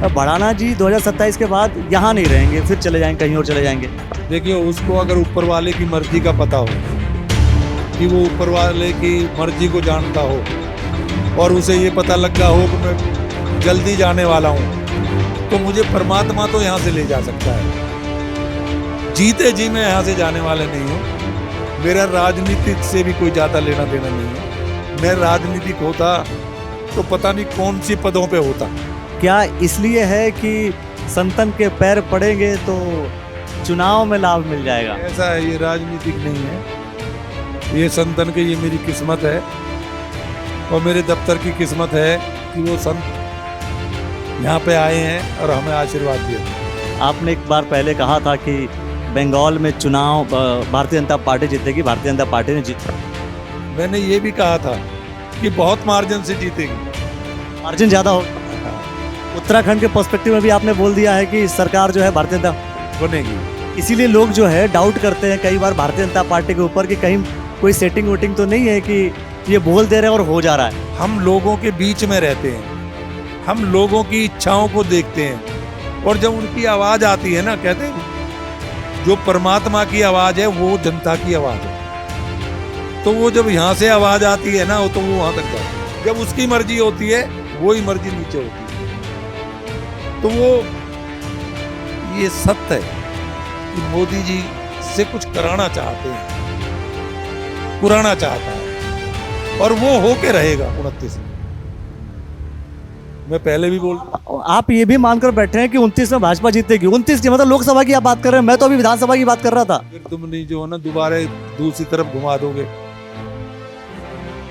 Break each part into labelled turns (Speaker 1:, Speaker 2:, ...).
Speaker 1: भड़ाना जी 2027 के बाद यहाँ नहीं रहेंगे, फिर चले जाएंगे, कहीं और चले जाएंगे।
Speaker 2: देखिए, उसको अगर ऊपर वाले की मर्जी का पता हो कि वो ऊपर वाले की मर्जी को जानता हो और उसे ये पता लगा हो कि मैं जल्दी जाने वाला हूँ, तो मुझे परमात्मा तो यहाँ से ले जा सकता है। जीते जी मैं यहाँ से जाने वाले नहीं हूँ। मेरा राजनीति से भी कोई ज़्यादा लेना देना नहीं है। मैं राजनीतिक होता तो पता नहीं कौन सी पदों पे होता।
Speaker 1: क्या इसलिए है कि संतन के पैर पड़ेंगे तो चुनाव में लाभ मिल जाएगा?
Speaker 2: ऐसा है, ये राजनीतिक नहीं है। ये संतन के, ये मेरी किस्मत है और मेरे दफ्तर की किस्मत है कि वो संत यहाँ पे आए हैं और हमें आशीर्वाद दिए।
Speaker 1: आपने एक बार पहले कहा था कि बंगाल में चुनाव भारतीय जनता पार्टी जीतेगी, भारतीय जनता पार्टी ने जीता।
Speaker 2: मैंने ये भी कहा था कि बहुत मार्जिन से जीतेगी।
Speaker 1: मार्जिन ज़्यादा हो। उत्तराखंड के पर्सपेक्टिव में भी आपने बोल दिया है कि सरकार जो है भारतीय जनता
Speaker 2: बनेगी।
Speaker 1: इसीलिए लोग जो है डाउट करते हैं कई बार भारतीय जनता पार्टी के ऊपर कि कहीं कोई सेटिंग वोटिंग तो नहीं है कि ये बोल दे रहे हैं और हो जा रहा है।
Speaker 2: हम लोगों के बीच में रहते हैं, हम लोगों की इच्छाओं को देखते हैं और जब उनकी आवाज़ आती है ना, कहते हैं जो परमात्मा की आवाज़ है वो जनता की आवाज़ है, तो वो जब यहाँ से आवाज़ आती है ना, तो वो वहाँ तक जाती है। जब उसकी मर्जी होती है वही मर्जी नीचे होती है। तो वो ये सत्य है कि मोदी जी से कुछ कराना चाहते हैं, पुराना चाहता है और वो होके रहेगा 29 में। मैं पहले भी बोल,
Speaker 1: आप ये भी मानकर बैठे हैं कि 29 में भाजपा जीतेगी? 29 की मतलब लोकसभा की आप बात कर रहे हैं, मैं तो अभी विधानसभा की बात कर रहा था।
Speaker 2: फिर तुम नहीं जो है ना दोबारा दूसरी तरफ घुमा दोगे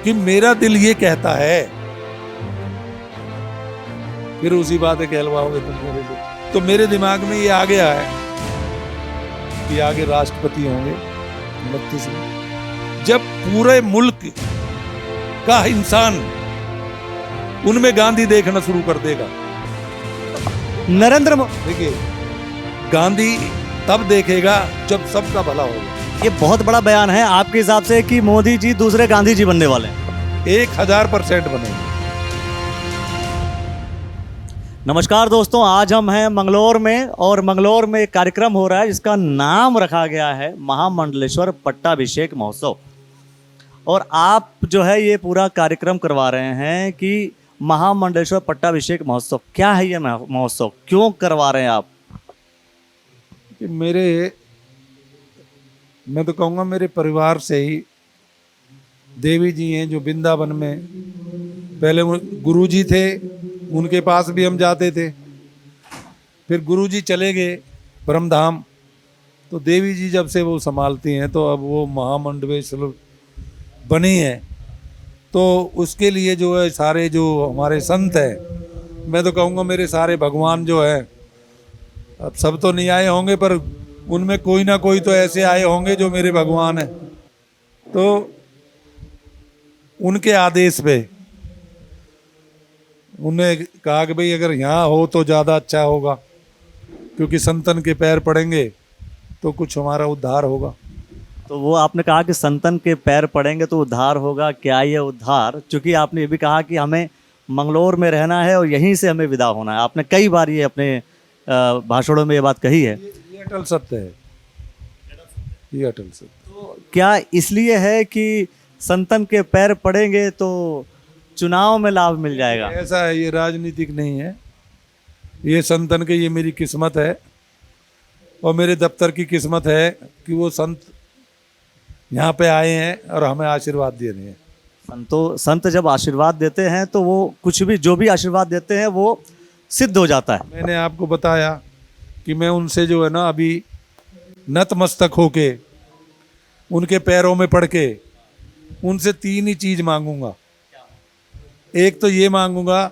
Speaker 2: कि मेरा दिल ये कहता है, फिर उसी बात है कहलवाओगे तुम मेरे लिए। तो मेरे दिमाग में ये आ गया है कि आगे राष्ट्रपति होंगे 29 में, जब पूरे मुल्क का इंसान उनमें गांधी देखना शुरू कर देगा।
Speaker 1: नरेंद्र मोदी
Speaker 2: देखिए, गांधी तब देखेगा जब सबका भला होगा।
Speaker 1: ये बहुत बड़ा बयान है आपके हिसाब से कि मोदी जी दूसरे गांधी जी बनने वाले हैं?
Speaker 2: 1000% बनेगा।
Speaker 1: नमस्कार दोस्तों, आज हम हैं मंगलौर में और मंगलौर में एक कार्यक्रम हो रहा है जिसका नाम रखा गया है महामंडलेश्वर पट्टाभिषेक महोत्सव। और आप जो है ये पूरा कार्यक्रम करवा रहे हैं कि महामंडलेश्वर पट्टाभिषेक महोत्सव। क्या है ये महोत्सव, क्यों करवा रहे हैं आप?
Speaker 2: कि मैं तो कहूँगा मेरे परिवार से ही देवी जी हैं जो वृंदावन में पहले गुरु जी थे, उनके पास भी हम जाते थे। फिर गुरु जी चले गए ब्रह्मधाम, तो देवी जी जब से वो संभालती हैं तो अब वो महामंडलेश्वर बनी है। तो उसके लिए जो है सारे जो हमारे संत हैं, मैं तो कहूँगा मेरे सारे भगवान जो है, अब सब तो नहीं आए होंगे पर उनमें कोई ना कोई तो ऐसे आए होंगे जो मेरे भगवान हैं। तो उनके आदेश पे उन्हें कहा कि भाई अगर यहाँ हो तो ज़्यादा अच्छा होगा, क्योंकि संतन के पैर पड़ेंगे तो कुछ हमारा उद्धार होगा।
Speaker 1: तो वो आपने कहा कि संतन के पैर पड़ेंगे तो उद्धार होगा। क्या ये उद्धार, चूंकि आपने ये भी कहा कि हमें मंगलौर में रहना है और यहीं से हमें विदा होना है, आपने कई बार ये अपने भाषणों में ये बात कही है।
Speaker 2: ये अटल सत्य है, ये अटल सत्य।
Speaker 1: तो क्या इसलिए है कि संतन के पैर पड़ेंगे तो चुनाव में लाभ मिल जाएगा?
Speaker 2: ऐसा है, ये राजनीतिक नहीं है। ये संतन के, ये मेरी किस्मत है और मेरे दफ्तर की किस्मत है कि वो संत यहाँ पे आए हैं और हमें आशीर्वाद दे रहे हैं।
Speaker 1: संत जब आशीर्वाद देते हैं तो वो कुछ भी, जो भी आशीर्वाद देते हैं वो सिद्ध हो जाता है।
Speaker 2: मैंने आपको बताया कि मैं उनसे जो है ना अभी नतमस्तक होके उनके पैरों में पड़ के उनसे 3 ही चीज़ मांगूंगा। एक तो ये मांगूंगा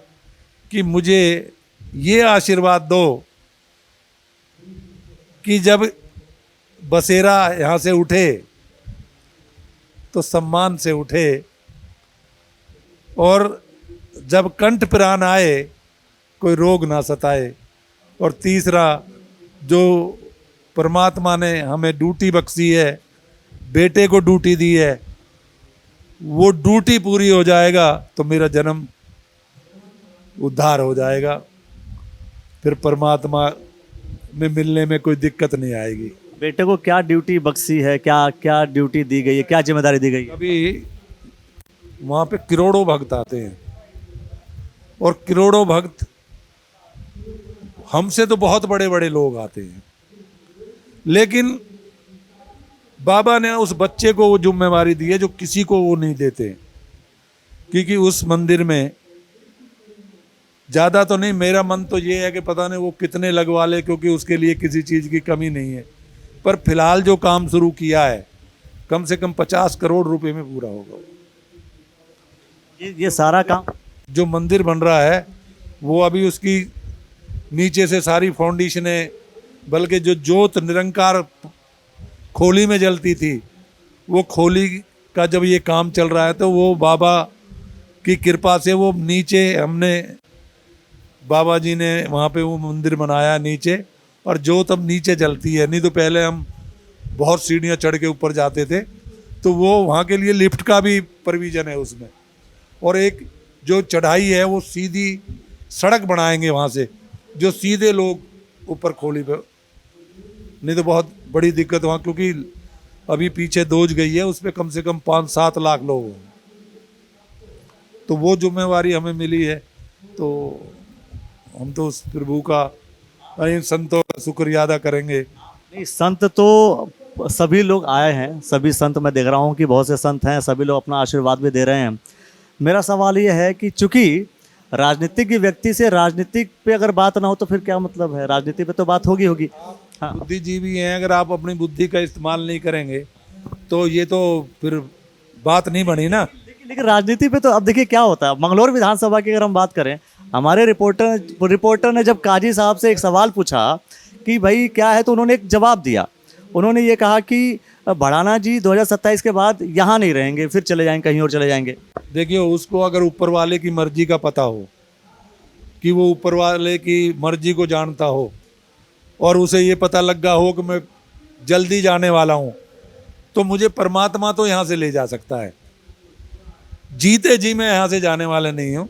Speaker 2: कि मुझे ये आशीर्वाद दो कि जब बसेरा यहाँ से उठे तो सम्मान से उठे, और जब कंठ प्राण आए कोई रोग ना सताए। और तीसरा, जो परमात्मा ने हमें ड्यूटी बख्शी है, बेटे को ड्यूटी दी है, वो ड्यूटी पूरी हो जाएगा तो मेरा जन्म उद्धार हो जाएगा। फिर परमात्मा में मिलने में कोई दिक्कत नहीं आएगी।
Speaker 1: बेटे को क्या ड्यूटी बख्शी है, क्या क्या ड्यूटी दी गई है, क्या जिम्मेदारी दी गई है?
Speaker 2: अभी वहाँ पे करोड़ों भक्त आते हैं और करोड़ों भक्त हमसे तो बहुत बड़े बड़े लोग आते हैं, लेकिन बाबा ने उस बच्चे को वो जिम्मेवारी दी है जो किसी को वो नहीं देते, क्योंकि उस मंदिर में ज़्यादा तो नहीं, मेरा मन तो ये है कि पता नहीं वो कितने लगवा ले, क्योंकि उसके लिए किसी चीज़ की कमी नहीं है, पर फिलहाल जो काम शुरू किया है कम से कम 50 करोड़ रुपए में पूरा होगा।
Speaker 1: ये सारा काम
Speaker 2: जो मंदिर बन रहा है वो अभी उसकी नीचे से सारी फाउंडेशनें, बल्कि जो ज्योत निरंकार खोली में जलती थी, वो खोली का जब ये काम चल रहा है तो वो बाबा की कृपा से वो नीचे हमने, बाबा जी ने वहाँ पे वो मंदिर बनाया नीचे, और ज्योत अब नीचे जलती है। नहीं तो पहले हम बहुत सीढ़ियाँ चढ़ के ऊपर जाते थे, तो वो वहाँ के लिए लिफ्ट का भी प्रोविज़न है उसमें, और एक जो चढ़ाई है वो सीधी सड़क बनाएंगे वहाँ से, जो सीधे लोग ऊपर खोली पे, नहीं तो बहुत बड़ी दिक्कत वहाँ, क्योंकि अभी पीछे दोज गई है, उस पर कम से कम 5-7 लाख लोग हैं। तो वो जिम्मेवारी हमें मिली है, तो हम तो उस प्रभु का, इन संतों का शुक्रिया अदा करेंगे।
Speaker 1: नहीं, संत तो सभी लोग आए हैं, सभी संत मैं देख रहा हूँ कि बहुत से संत हैं, सभी लोग अपना आशीर्वाद भी दे रहे हैं। मेरा सवाल ये है कि चूंकि राजनीतिक व्यक्ति से राजनीतिक पे अगर बात ना हो तो फिर क्या मतलब है? राजनीति पे तो बात होगी। हाँ,
Speaker 2: बुद्धिजीवी हैं, अगर आप अपनी बुद्धि का इस्तेमाल नहीं करेंगे तो ये तो फिर बात नहीं बनी ना।
Speaker 1: लेकिन राजनीति पे तो अब देखिए क्या होता है। मंगलौर विधानसभा की अगर हम बात करें, हमारे रिपोर्टर ने जब काजी साहब से एक सवाल पूछा कि भाई क्या है, तो उन्होंने एक जवाब दिया। उन्होंने ये कहा कि भड़ाना जी 2027 के बाद यहाँ नहीं रहेंगे, फिर चले जाएंगे, कहीं और चले जाएंगे।
Speaker 2: देखिए, उसको अगर ऊपर वाले की मर्जी का पता हो, कि वो ऊपर वाले की मर्जी को जानता हो, और उसे ये पता लगा हो कि मैं जल्दी जाने वाला हूँ, तो मुझे परमात्मा तो यहाँ से ले जा सकता है। जीते जी मैं यहाँ से जाने वाला नहीं हूँ।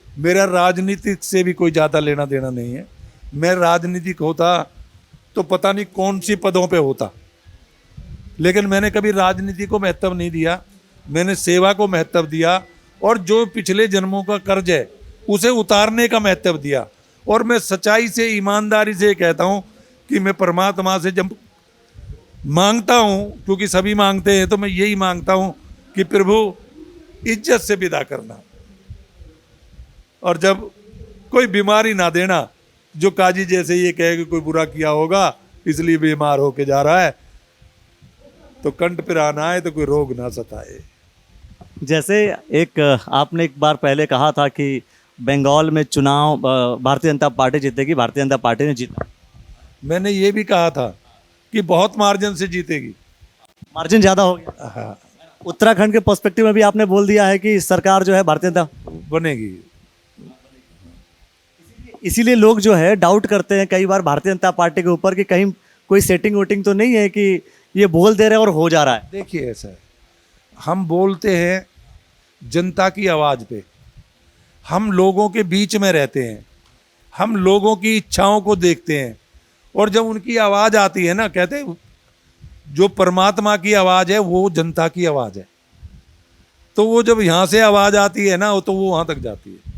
Speaker 2: मेरा राजनीतिक से भी कोई ज़्यादा लेना देना नहीं है। मैं राजनीतिक होता तो पता नहीं कौन सी पदों पे होता, लेकिन मैंने कभी राजनीति को महत्व नहीं दिया, मैंने सेवा को महत्व दिया, और जो पिछले जन्मों का कर्ज है उसे उतारने का महत्व दिया। और मैं सच्चाई से, ईमानदारी से कहता हूँ कि मैं परमात्मा से जब मांगता हूँ, क्योंकि सभी मांगते हैं, तो मैं यही मांगता हूँ कि प्रभु इज्जत से विदा करना, और जब कोई बीमारी ना देना, जो काजी जैसे ये कहे कि कोई बुरा किया होगा इसलिए बीमार होके जा रहा है, तो कंठ पर आना है तो कोई रोग ना सताए।
Speaker 1: जैसे एक आपने एक बार पहले कहा था कि बंगाल में चुनाव भारतीय जनता पार्टी जीतेगी, भारतीय जनता पार्टी ने जीता।
Speaker 2: मैंने ये भी कहा था कि बहुत मार्जिन से जीतेगी।
Speaker 1: मार्जिन ज़्यादा हो गया।
Speaker 2: हाँ,
Speaker 1: उत्तराखंड के पर्सपेक्टिव में भी आपने बोल दिया है कि सरकार जो है भारतीय जनता,
Speaker 2: बनेगी।
Speaker 1: इसीलिए लोग जो है डाउट करते हैं कई बार भारतीय जनता पार्टी के ऊपर कि कहीं कोई सेटिंग वोटिंग तो नहीं है कि ये बोल दे रहे हैं और हो जा रहा है।
Speaker 2: देखिए, ऐसा है, हम बोलते हैं जनता की आवाज़ पे, हम लोगों के बीच में रहते हैं, हम लोगों की इच्छाओं को देखते हैं, और जब उनकी आवाज़ आती है ना, कहते हैं जो परमात्मा की आवाज़ है वो जनता की आवाज़ है, तो वो जब यहाँ से आवाज़ आती है ना, तो वो वहाँ तक जाती है।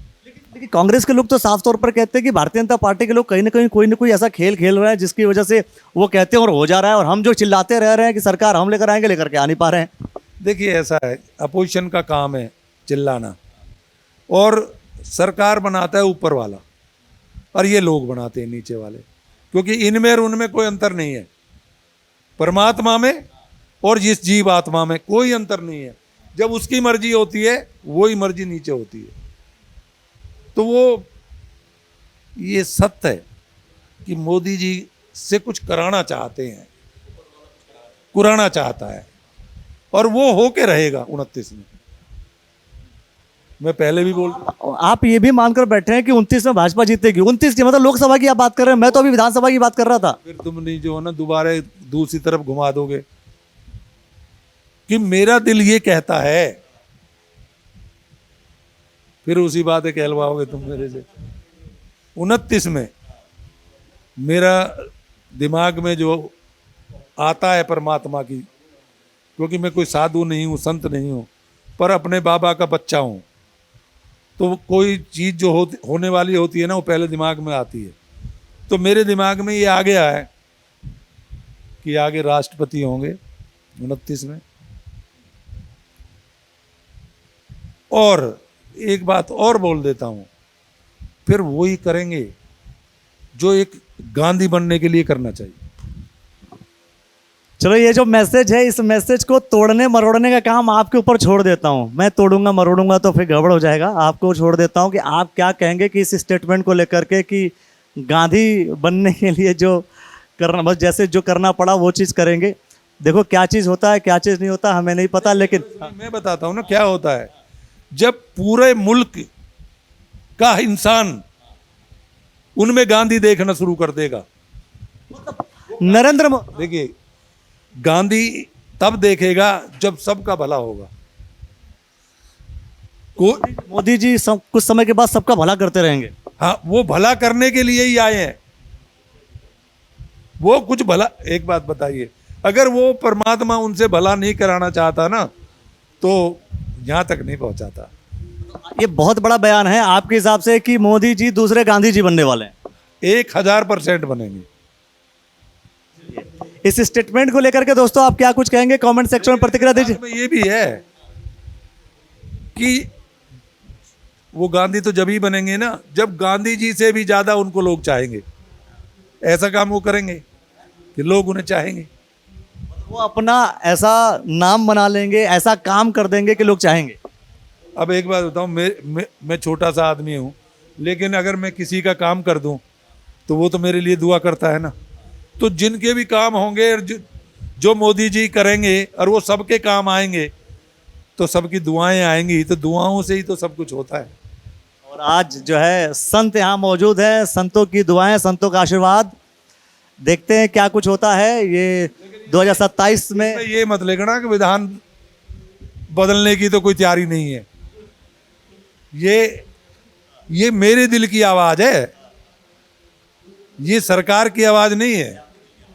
Speaker 1: लेकिन कांग्रेस के लोग तो साफ तौर पर कहते हैं कि भारतीय जनता पार्टी के लोग कहीं ना कोई ऐसा खेल खेल रहे हैं जिसकी वजह से वो कहते हैं और हो जा रहा है, और हम जो चिल्लाते रह रहे हैं कि सरकार हम लेकर आएंगे, लेकर के आ नहीं पा रहे हैं।
Speaker 2: देखिए, ऐसा है, अपोजिशन का काम है चिल्लाना, और सरकार बनाता है ऊपर वाला, और ये लोग बनाते हैं नीचे वाले, क्योंकि इनमें और उनमें कोई अंतर नहीं है। परमात्मा में और जिस जीव आत्मा में कोई अंतर नहीं है। जब उसकी मर्जी होती है वही मर्जी नीचे होती है। तो वो ये सत्य है कि मोदी जी से कुछ कराना चाहते हैं, कुराना चाहता है, और वो होके रहेगा 29 में। मैं पहले भी बोल,
Speaker 1: आप ये भी मानकर बैठे हैं कि 29 में भाजपा जीतेगी? 29 की मतलब लोकसभा की आप बात कर रहे हैं, मैं तो अभी विधानसभा की बात कर रहा था।
Speaker 2: फिर तुम नहीं जो है ना दोबारा दूसरी तरफ घुमा दोगे कि मेरा दिल ये कहता है, फिर उसी बात कहलवाओगे तुम मेरे से। 29 में मेरा दिमाग में जो आता है परमात्मा की, क्योंकि मैं कोई साधु नहीं हूँ, संत नहीं हूँ, पर अपने बाबा का बच्चा हूँ, तो कोई चीज़ जो होने वाली होती है ना, वो पहले दिमाग में आती है। तो मेरे दिमाग में ये आ गया है कि आगे राष्ट्रपति होंगे 29 में। और एक बात और बोल देता हूँ, फिर वही करेंगे जो एक गांधी बनने के लिए करना चाहिए।
Speaker 1: चलो, ये जो मैसेज है, इस मैसेज को तोड़ने मरोड़ने का काम आपके ऊपर छोड़ देता हूं। मैं तोड़ूंगा मरोड़ूंगा तो फिर गड़बड़ हो जाएगा। आपको छोड़ देता हूं कि आप क्या कहेंगे कि इस स्टेटमेंट को लेकर के कि गांधी बनने के लिए जो करना, बस जैसे जो करना पड़ा वो चीज़ करेंगे। देखो क्या चीज़ होता है, क्या चीज़ नहीं होता, हमें नहीं पता, लेकिन
Speaker 2: मैं बताता हूँ ना क्या होता है। जब पूरे मुल्क का इंसान उनमें गांधी देखना शुरू कर देगा,
Speaker 1: नरेंद्र मोदी,
Speaker 2: देखिए गांधी तब देखेगा जब सबका भला होगा।
Speaker 1: मोदी जी कुछ समय के बाद सबका भला करते रहेंगे।
Speaker 2: हाँ, वो भला करने के लिए ही आए हैं। वो कुछ भला, एक बात बताइए, अगर वो परमात्मा उनसे भला नहीं कराना चाहता ना, तो यहां तक नहीं पहुंचाता।
Speaker 1: ये बहुत बड़ा बयान है आपके हिसाब से कि मोदी जी दूसरे गांधी जी बनने वाले हैं।
Speaker 2: 1000% बनेंगे।
Speaker 1: इस स्टेटमेंट को लेकर के दोस्तों आप क्या कुछ कहेंगे, कमेंट सेक्शन में प्रतिक्रिया दीजिए।
Speaker 2: ये भी है कि वो गांधी तो जब ही बनेंगे ना जब गांधी जी से भी ज्यादा उनको लोग चाहेंगे। ऐसा काम वो करेंगे कि लोग उन्हें चाहेंगे।
Speaker 1: वो अपना ऐसा नाम बना लेंगे, ऐसा काम कर देंगे कि लोग चाहेंगे।
Speaker 2: अब एक बात बताऊं, मैं छोटा सा आदमी हूं, लेकिन अगर मैं किसी का काम कर दूं तो वो तो मेरे लिए दुआ करता है ना। तो जिनके भी काम होंगे जो मोदी जी करेंगे और वो सबके काम आएंगे, तो सबकी दुआएं आएंगी। तो दुआओं से ही तो सब कुछ होता है।
Speaker 1: और आज जो है संत यहाँ मौजूद है, संतों की दुआएं, संतों का आशीर्वाद, देखते हैं क्या कुछ होता है। ये 2027 में
Speaker 2: ये मत लेना कि विधान बदलने की तो कोई तैयारी नहीं है। ये मेरे दिल की आवाज है, ये सरकार की आवाज नहीं है,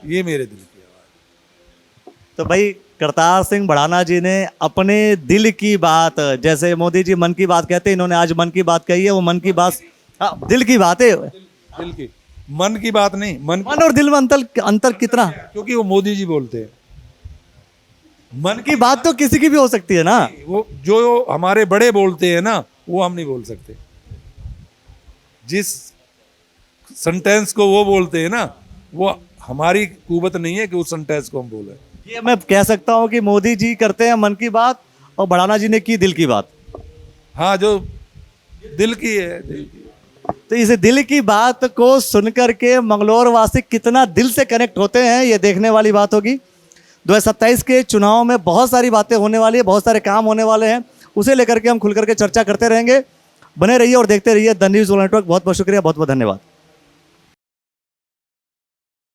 Speaker 2: ये मेरे दिल की आवाज।
Speaker 1: तो भाई करतार सिंह भड़ाना जी ने अपने दिल की बात, जैसे मोदी जी मन की बात कहते हैं, इन्होंने आज मन की बात कही है। वो मन की बात, दिल की बात है,
Speaker 2: दिल की, मन की बात नहीं। मन
Speaker 1: और दिल में अंतर कितना,
Speaker 2: क्योंकि वो मोदी जी बोलते हैं।
Speaker 1: मन की बात तो किसी की भी हो सकती है ना।
Speaker 2: वो जो हमारे बड़े बोलते हैं ना, वो हम नहीं बोल सकते। जिस सेंटेंस को वो बोलते हैं ना, वो हमारी कुवत नहीं है कि उस सेंटेंस को हम बोले।
Speaker 1: ये मैं कह सकता हूँ कि मोदी जी करते हैं मन की बात और भड़ाना जी ने की दिल की बात।
Speaker 2: हाँ, जो दिल की है, दिल की।
Speaker 1: तो इस दिल की बात को सुनकर के मंगलौर वासी कितना दिल से कनेक्ट होते हैं, ये देखने वाली बात होगी। 2027 के चुनाव में बहुत सारी बातें होने वाली है, बहुत सारे काम होने वाले हैं, उसे लेकर के हम खुल करके चर्चा करते रहेंगे। बने रहिए और देखते रहिए द न्यूज़ नेटवर्क। बहुत बहुत शुक्रिया, बहुत बहुत धन्यवाद।